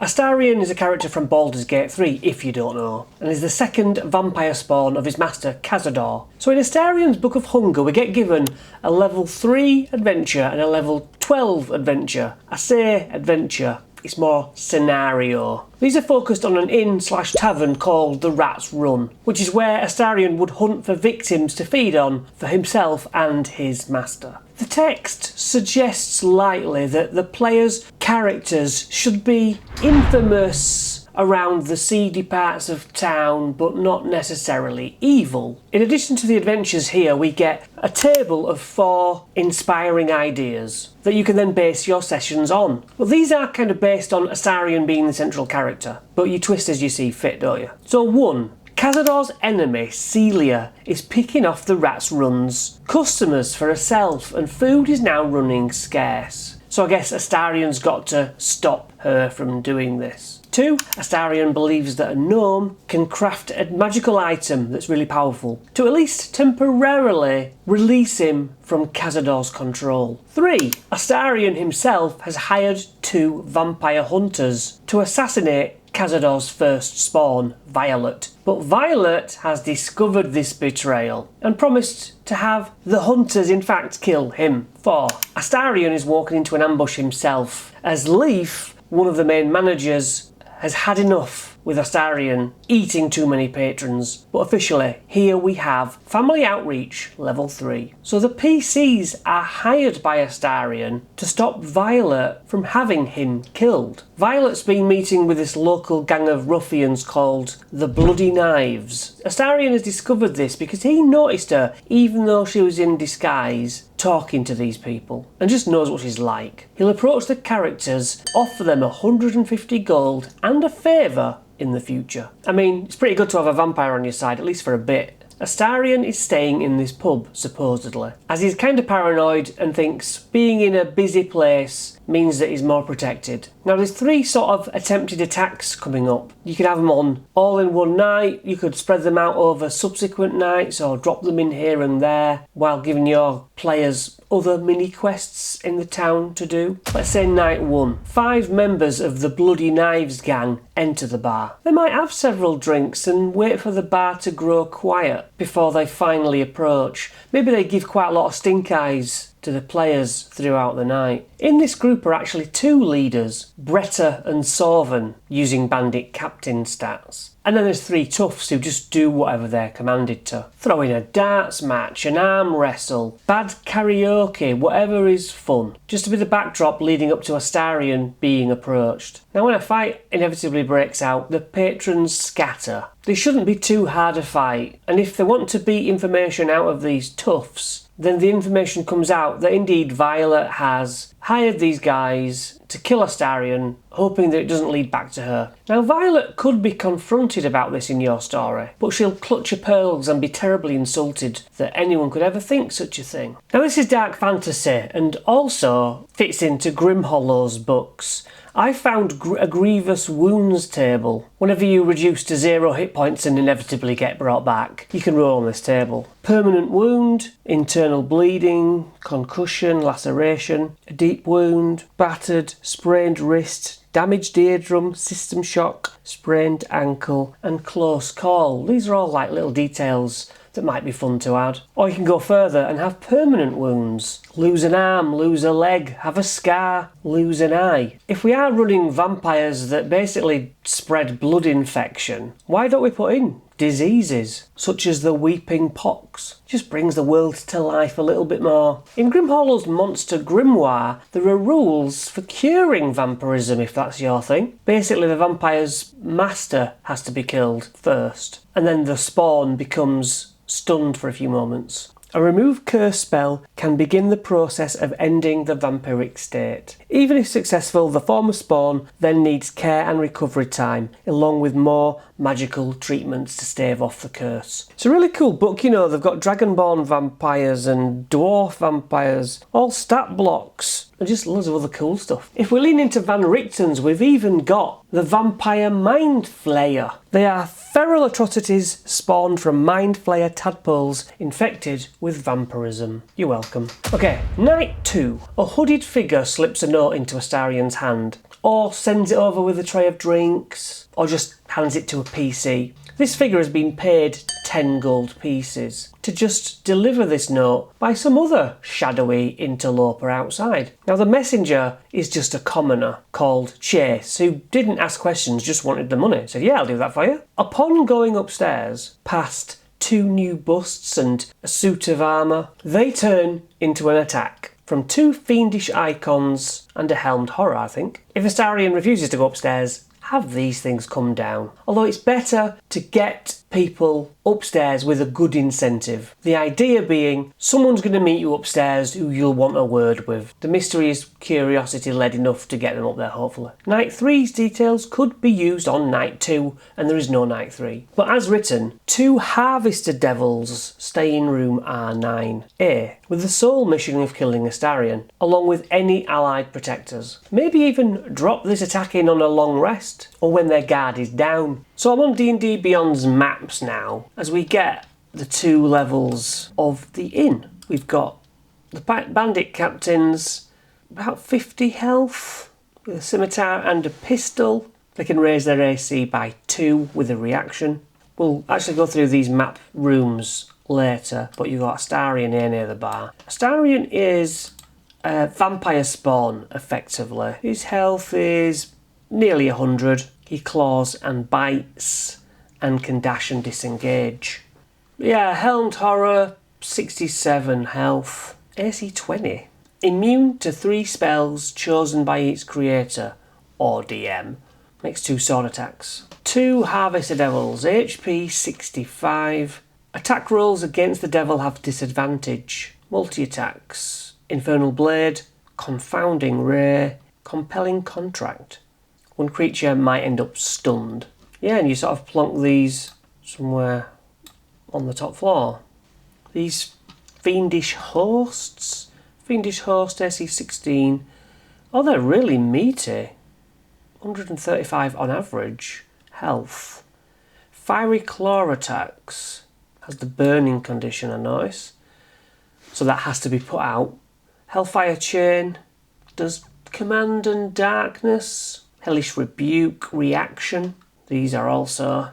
Astarion is a character from Baldur's Gate 3, if you don't know, and is the second vampire spawn of his master Cazador. So in Astarion's Book of Hunger we get given a level 3 adventure and a level 12 adventure. I say adventure, it's more scenario. These are focused on an inn/tavern called the Rat's Run, which is where Astarion would hunt for victims to feed on for himself and his master. The text suggests lightly that the player's characters should be infamous around the seedy parts of town, but not necessarily evil. In addition to the adventures here, we get a table of 4 inspiring ideas that you can then base your sessions on. Well, these are kind of based on Astarion being the central character, but you twist as you see fit, don't you? So 1. Cazador's enemy, Celia, is picking off the Rat's Run's customers for herself, and food is now running scarce. So I guess Astarion's got to stop her from doing this. 2. Astarion believes that a gnome can craft a magical item that's really powerful to at least temporarily release him from Cazador's control. 3. Astarion himself has hired 2 vampire hunters to assassinate Cazador's first spawn, Violet. But Violet has discovered this betrayal and promised to have the hunters in fact kill him. 4. Astarion is walking into an ambush himself as Leaf, one of the main managers, has had enough with Astarion eating too many patrons. But officially, here we have Family Outreach level 3. So the PCs are hired by Astarion to stop Violet from having him killed. Violet's been meeting with this local gang of ruffians called the Bloody Knives. Astarion has discovered this because he noticed her, even though she was in disguise, talking to these people, and just knows what she's like. He'll approach the characters, offer them 150 gold and a favour in the future. I mean, it's pretty good to have a vampire on your side, at least for a bit. Astarion is staying in this pub, supposedly, as he's kind of paranoid and thinks being in a busy place means that he's more protected. Now there's 3 sort of attempted attacks coming up. You can have them on all in one night, you could spread them out over subsequent nights or drop them in here and there while giving your players other mini quests in the town to do. Let's say night 1. 5 members of the Bloody Knives gang enter the bar. They might have several drinks and wait for the bar to grow quiet before they finally approach. Maybe they give quite a lot of stink eyes to the players throughout the night. In this group are actually 2 leaders, Bretta and Sorven, using bandit captain stats. And then there's 3 toughs who just do whatever they're commanded to. Throw in a darts match, an arm wrestle, bad karaoke, whatever is fun. Just to be the backdrop leading up to Astarion being approached. Now when a fight inevitably breaks out, the patrons scatter. They shouldn't be too hard a fight, and if they want to beat information out of these toughs, then the information comes out that indeed Violet has hired these guys to kill Astarion, hoping that it doesn't lead back to her. Now Violet could be confronted about this in your story, but she'll clutch her pearls and be terribly insulted that anyone could ever think such a thing. Now this is dark fantasy and also fits into Grimhollow's books. I found a grievous wounds table. Whenever you reduce to 0 hit points and inevitably get brought back, you can roll on this table. Permanent wound, internal bleeding, concussion, laceration, a deep wound, battered, sprained wrist, damaged eardrum, system shock, sprained ankle, and close call. These are all like little details that might be fun to add. Or you can go further and have permanent wounds. Lose an arm, lose a leg, have a scar, lose an eye. If we are running vampires that basically spread blood infection, why don't we put in diseases such as the weeping pox? Just brings the world to life a little bit more. In Grimhollow's Monster Grimoire, there are rules for curing vampirism if that's your thing. Basically the vampire's master has to be killed first, and then the spawn becomes stunned for a few moments. A remove curse spell can begin the process of ending the vampiric state. Even if successful, the former spawn then needs care and recovery time, along with more magical treatments to stave off the curse. It's a really cool book, you know, they've got dragonborn vampires and dwarf vampires, all stat blocks, and just loads of other cool stuff. If we lean into Van Richten's, we've even got the Vampire Mind Flayer. They are feral atrocities spawned from Mind Flayer tadpoles infected with vampirism. You're welcome. Okay, night 2. A hooded figure slips a note into Astarion's hand. or sends it over with a tray of drinks, or just hands it to a PC. This figure has been paid 10 gold pieces to just deliver this note by some other shadowy interloper outside. Now the messenger is just a commoner called Chase, who didn't ask questions, just wanted the money. Said, yeah, I'll do that for you. Upon going upstairs, past 2 new busts and a suit of armour, they turn into an attack from 2 fiendish icons and a helmed horror, I think. If Astarian refuses to go upstairs, have these things come down. Although it's better to get people upstairs with a good incentive. The idea being someone's going to meet you upstairs who you'll want a word with. The mystery is curiosity led enough to get them up there, hopefully. Night 3's details could be used on Night 2, and there is no Night 3. But as written, 2 harvested devils stay in room R9A with the sole mission of killing Astarion, along with any allied protectors. Maybe even drop this attack in on a long rest, or when their guard is down. So I'm on D&D Beyond's maps now, as we get the 2 levels of the inn. We've got the bandit captains, about 50 health, with a scimitar and a pistol. They can raise their AC by 2 with a reaction. We'll actually go through these map rooms later, but you've got Astarion here near the bar. Astarion is a vampire spawn, effectively. His health is nearly 100. He claws and bites and can dash and disengage. Yeah, helmed horror, 67 health, AC 20. Immune to 3 spells chosen by its creator, or DM. Makes 2 sword attacks. 2 harvester devils, HP 65. Attack rolls against the devil have disadvantage. Multi-attacks, Infernal Blade, Confounding Ray, Compelling Contract. 1 creature might end up stunned. Yeah, and you sort of plonk these somewhere on the top floor. These fiendish hosts. Fiendish host AC 16. Oh, they're really meaty. 135 on average. Health. Fiery claw attacks. Has the burning condition, I notice. So that has to be put out. Hellfire chain. Does command and darkness. Hellish rebuke, reaction. These are also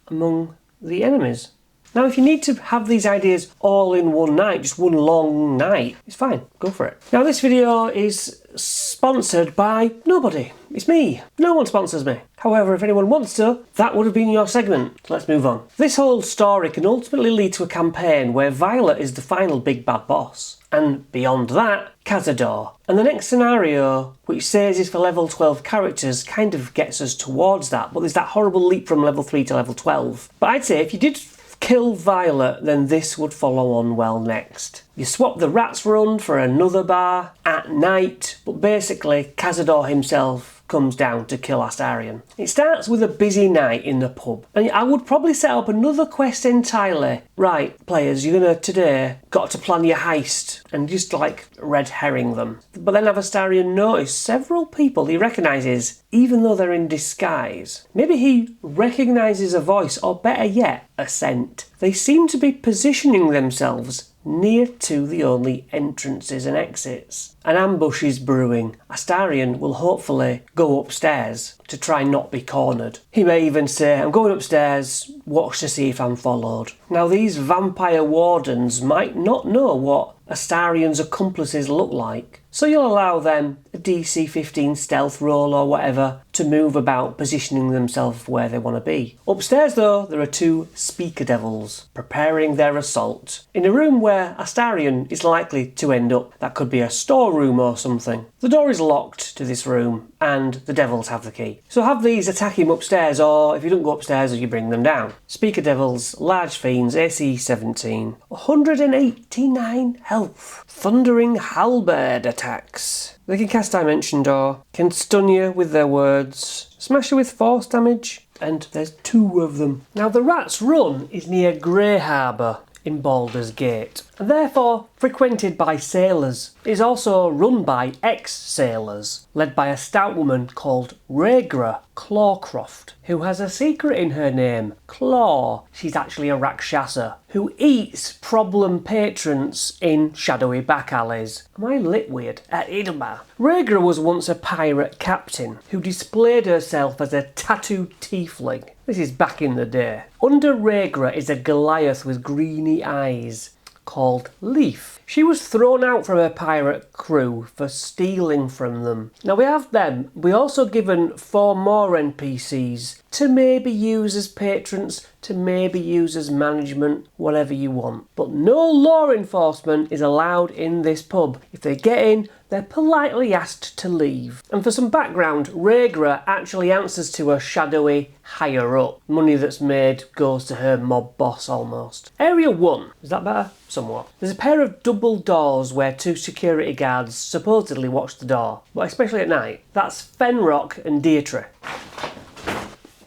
among the enemies. Now, if you need to have these ideas all in one night, just one long night, it's fine, go for it. Now, this video is sponsored by nobody. It's me. No one sponsors me. However, if anyone wants to, that would have been your segment. So let's move on. This whole story can ultimately lead to a campaign where Violet is the final big bad boss. And beyond that, Cazador. And the next scenario, which says is for level 12 characters, kind of gets us towards that. But there's that horrible leap from level 3 to level 12. But I'd say if you did kill Violet, then this would follow on well next. You swap the Rat's Run for another bar at night, but basically Cazador himself comes down to kill Astarion. It starts with a busy night in the pub, and I would probably set up another quest entirely. Right, players, you're gonna today got to plan your heist and just like red herring them. But then have Astarion notice several people he recognises, even though they're in disguise. Maybe he recognises a voice, or better yet, a scent. They seem to be positioning themselves near to the only entrances and exits. An ambush is brewing. Astarion will hopefully go upstairs to try not be cornered. He may even say, I'm going upstairs, watch to see if I'm followed. Now, these vampire wardens might not know what Astarion's accomplices look like, so you'll allow them a DC 15 stealth roll or whatever to move about, positioning themselves where they want to be. Upstairs though, there are 2 speaker devils preparing their assault in a room where Astarion is likely to end up. That could be a storeroom or something. The door is locked to this room and the devils have the key. So have these attack him upstairs, or if you don't go upstairs, you bring them down. Speaker devils, large fiends, AC 17, 189 health. Thundering halberd attacks. They can cast Dimension Door, can stun you with their words, smash you with force damage, and there's 2 of them. Now the Rat's Run is near Grey Harbour in Baldur's Gate, and therefore frequented by sailors. It is also run by ex-sailors, led by a stout woman called Rhaegra Clawcroft, who has a secret in her name, Claw. She's actually a Rakshasa, who eats problem patrons in shadowy back alleys. Am I lit weird? At Idama. Rhaegra was once a pirate captain who displayed herself as a tattooed tiefling. This is back in the day. Under Rhaegra is a Goliath with greeny eyes called Leaf. She was thrown out from her pirate crew for stealing from them. Now we have them. We also given 4 more NPCs to maybe use as patrons, to maybe use as management, whatever you want. But no law enforcement is allowed in this pub. If they get in, they're politely asked to leave. And for some background, Rhaegra actually answers to a shadowy higher up. Money that's made goes to her mob boss almost. Area 1. Is that better? Somewhat. There's a pair of double doors where 2 security guards supposedly watch the door, but especially at night. That's Fenrock and Deirdre.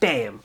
Damn.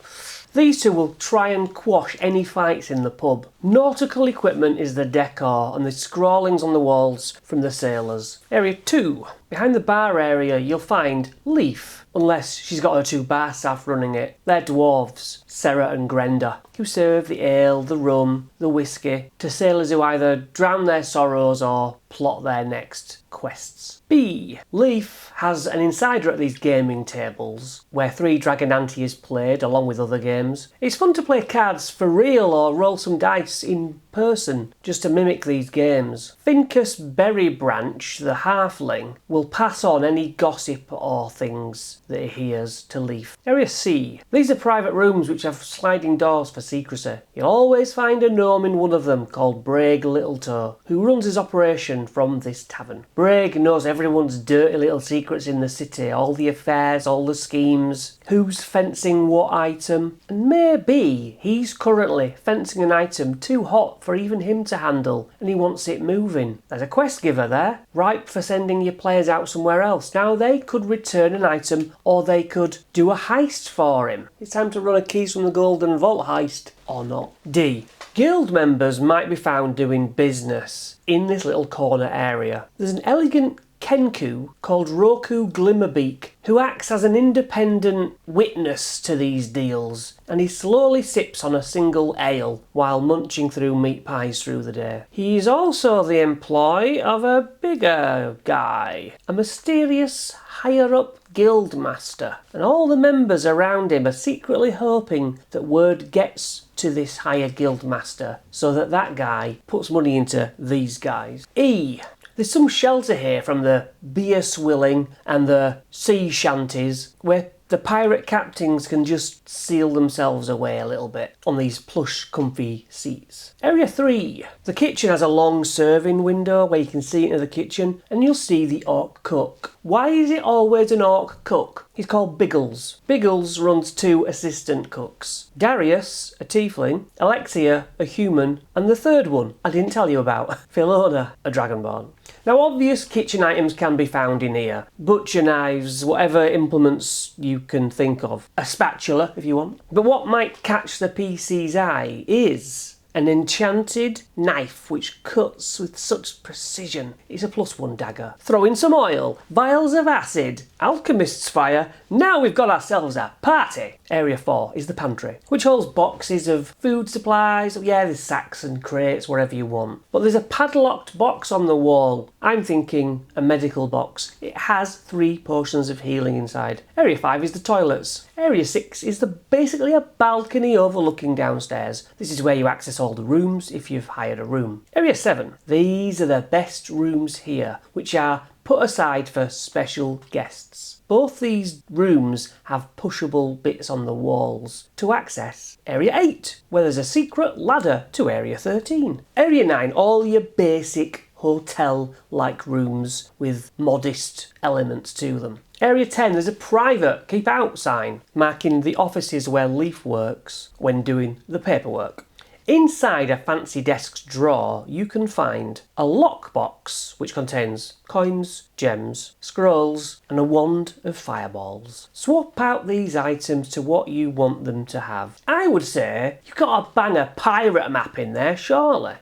These 2 will try and quash any fights in the pub. Nautical equipment is the decor and the scrawlings on the walls from the sailors. Area 2. Behind the bar area you'll find Leaf, unless she's got her 2 bar staff running it. They're dwarves, Sarah and Grenda, who serve the ale, the rum, the whiskey to sailors who either drown their sorrows or plot their next quests. B. Leaf has an insider at these gaming tables, where 3 Dragonante is played along with other games. It's fun to play cards for real or roll some dice in person just to mimic these games. Fincus Berrybranch, the halfling, will pass on any gossip or things that he hears to Leaf. Area C. These are private rooms which have sliding doors for secrecy. You'll always find a gnome in one of them called Braig Littletoe, who runs his operation from this tavern. Braig knows everyone's dirty little secrets in the city, all the affairs, all the schemes, who's fencing what item, and maybe he's currently fencing an item too hot for even him to handle and he wants it moving. There's a quest giver there, ripe for sending your players out somewhere else. Now they could return an item or they could do a heist for him. It's time to run a Keys from the Golden Vault heist, or not. D. Guild members might be found doing business in this little corner area. There's an elegant Kenku called Roku Glimmerbeak, who acts as an independent witness to these deals, and he slowly sips on a single ale while munching through meat pies through the day. He is also the employee of a bigger guy, a mysterious higher-up guild master, and all the members around him are secretly hoping that word gets to this higher guild master so that that guy puts money into these guys. E. There's some shelter here from the beer swilling and the sea shanties where the pirate captains can just seal themselves away a little bit on these plush, comfy seats. Area 3. The kitchen has a long serving window where you can see into the kitchen and you'll see the orc cook. Why is it always an orc cook? He's called Biggles. Biggles runs 2 assistant cooks. Darius, a tiefling, Alexia, a human, and the third one I didn't tell you about, Philona, a dragonborn. Now obvious kitchen items can be found in here. Butcher knives, whatever implements you can think of. A spatula if you want. But what might catch the PC's eye is an enchanted knife which cuts with such precision. It's a +1 dagger. Throw in some oil, vials of acid, alchemist's fire. Now we've got ourselves a party. Area 4 is the pantry, which holds boxes of food supplies. Yeah, there's sacks and crates, wherever you want. But there's a padlocked box on the wall. I'm thinking a medical box. It has 3 potions of healing inside. Area 5 is the toilets. Area 6 is basically a balcony overlooking downstairs. This is where you access all the rooms if you've hired a room. Area 7. These are the best rooms here, which are put aside for special guests. Both these rooms have pushable bits on the walls to access. Area 8, where there's a secret ladder to Area 13. Area 9, all your basic hotel-like rooms with modest elements to them. Area 10, there's a private keep out sign marking the offices where Leaf works when doing the paperwork. Inside a fancy desk's drawer, you can find a lockbox which contains coins, gems, scrolls, and a wand of fireballs. Swap out these items to what you want them to have. I would say you've got to bang a pirate map in there, surely.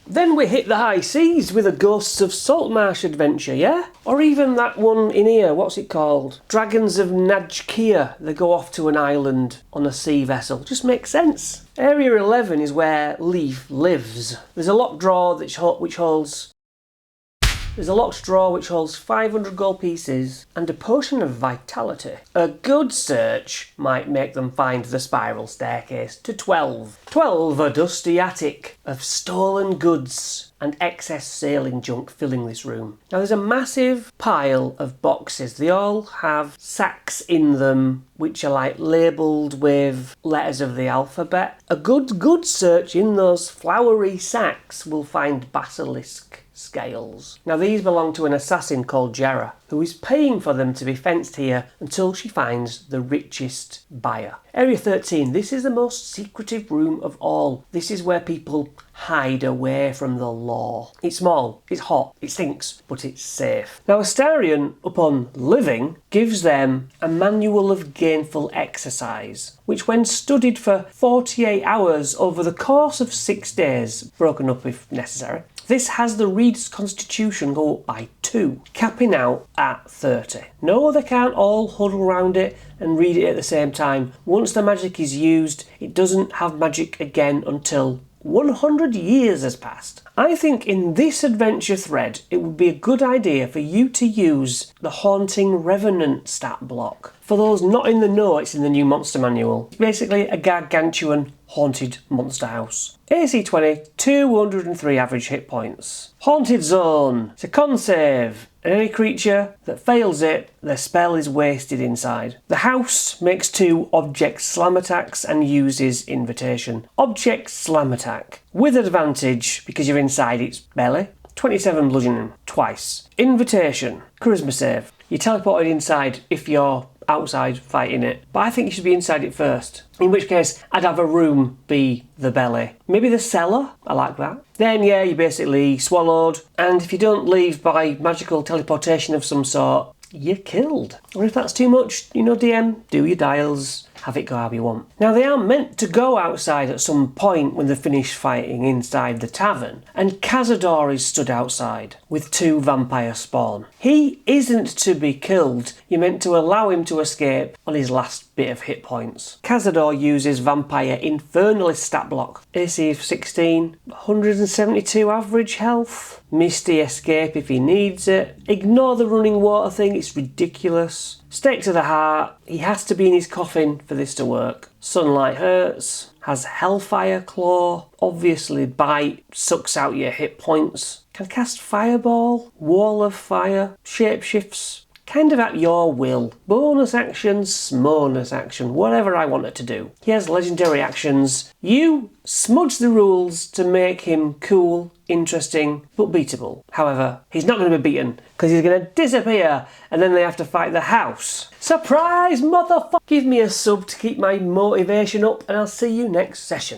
Then we hit the high seas with a Ghosts of Saltmarsh adventure, yeah? Or even that one in here, what's it called? Dragons of Najkia. They go off to an island on a sea vessel. Just makes sense. Area 11 is where Leaf lives. There's a locked drawer which holds 500 gold pieces and a potion of vitality. A good search might make them find the spiral staircase to 12. 12, a dusty attic of stolen goods and excess sailing junk filling this room. Now there's a massive pile of boxes. They all have sacks in them which are like labelled with letters of the alphabet. A good search in those flowery sacks will find basilisk scales. Now these belong to an assassin called Jera, who is paying for them to be fenced here until she finds the richest buyer. Area 13, this is the most secretive room of all. This is where people hide away from the law. It's small, it's hot, it stinks, but it's safe. Now Astarion, upon living, gives them a manual of gainful exercise, which when studied for 48 hours over the course of 6 days, broken up if necessary, this has the reader's constitution go up by 2, capping out at 30. No, they can't all huddle around it and read it at the same time. Once the magic is used, it doesn't have magic again until 100 years has passed. I think in this adventure thread, it would be a good idea for you to use the Haunting Revenant stat block. For those not in the know, it's in the new monster manual. It's basically a gargantuan haunted monster house. AC 20, 203 average hit points. Haunted Zone. It's a con save. And any creature that fails it, their spell is wasted inside. The house makes 2 object slam attacks and uses invitation. Object slam attack. With advantage, because you're inside its belly. 27 bludgeoning, twice. Invitation. Charisma save. You're teleported inside if you're outside fighting it. But I think you should be inside it first. In which case, I'd have a room be the belly. Maybe the cellar? I like that. Then, yeah, you're basically swallowed. And if you don't leave by magical teleportation of some sort, you're killed. Or if that's too much, you know, DM, do your dials. Have it go how you want. Now they are meant to go outside at some point when they finish fighting inside the tavern, and Cazador is stood outside with 2 vampire spawn. He isn't to be killed, you're meant to allow him to escape on his last bit of hit points. Cazador uses Vampire Infernalist stat block. AC of 16, 172 average health. Misty escape if he needs it. Ignore the running water thing, it's ridiculous. Stake to the heart, he has to be in his coffin for this to work. Sunlight hurts. Has Hellfire Claw. Obviously Bite sucks out your hit points. Can cast Fireball. Wall of Fire. Shapeshifts. Kind of at your will. Bonus action, smonus action, whatever I want it to do. He has legendary actions. You smudge the rules to make him cool, interesting, but beatable. However, he's not going to be beaten because he's going to disappear and then they have to fight the house. Surprise, motherfucker! Give me a sub to keep my motivation up and I'll see you next session.